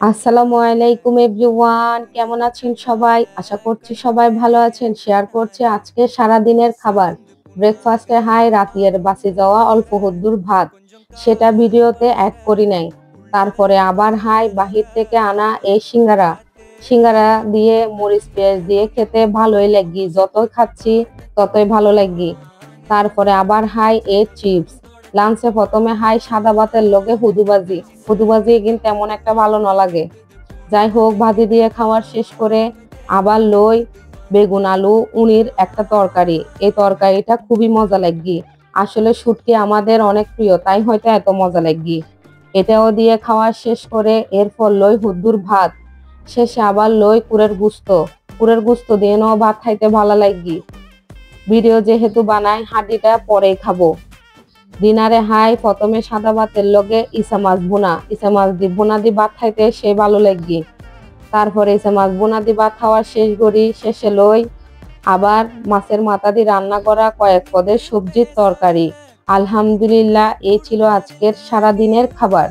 আসসালামু আলাইকুম এভরিওয়ান, কেমন আছেন সবাই? আশা করছি সবাই ভালো আছেন। শেয়ার করছি আজকে সারা দিনের খাবার। ব্রেকফাস্টে হাই রাতের বাসি যাওয়া অল্প হদ্দুর ভাত, সেটা ভিডিওতে অ্যাড করি নাই। তারপরে আবার হাই বাহির থেকে আনা এই সিঙ্গারা। সিঙ্গারা দিয়ে মরিচ পেঁয়াজ দিয়ে খেতে ভালোই লাগি, যতই খাচ্ছি ততই ভালো লাগি। তারপরে আবার হাই এই চিপস। লাঞ্চে প্রথমে হাই সাদা ভাতের লগে হুদুবাজি। হুদুবাজি কিন্তু তেমন একটা ভালো না লাগে। যাই হোক, ভাজি দিয়ে খাওয়ার শেষ করে আবার লই বেগুন আলু উনির একটা তরকারি। এই তরকারিটা খুবই মজা লাগি। আসলে শুটকি আমাদের অনেক প্রিয়, তাই হয়তো এত মজা লাগি। এটাও দিয়ে খাওয়া শেষ করে এরপর লই হুদ্দুর ভাত। শেষে আবার লই কুরের গুস্ত। কুরের গুস্ত দিয়ে নাও ভাত খাইতে ভালো লাগি। ভিডিও যেহেতু বানাই, হাঁডিটা পরেই খাবো। ডিনারে হাই প্রথমে সাদা ভাতের লগে ইসা মাছ দি বোনা দি ভাত খাইতে সে ভালো লাগি। তারপরে ইসা মাছ বোনা দি ভাত খাওয়া শেষ করি। শেষে লই আবার মাছের মাথা দিয়ে রান্না করা কয়েক পদের সবজির তরকারি। আলহামদুলিল্লাহ, এই ছিল আজকের সারা দিনের খাবার।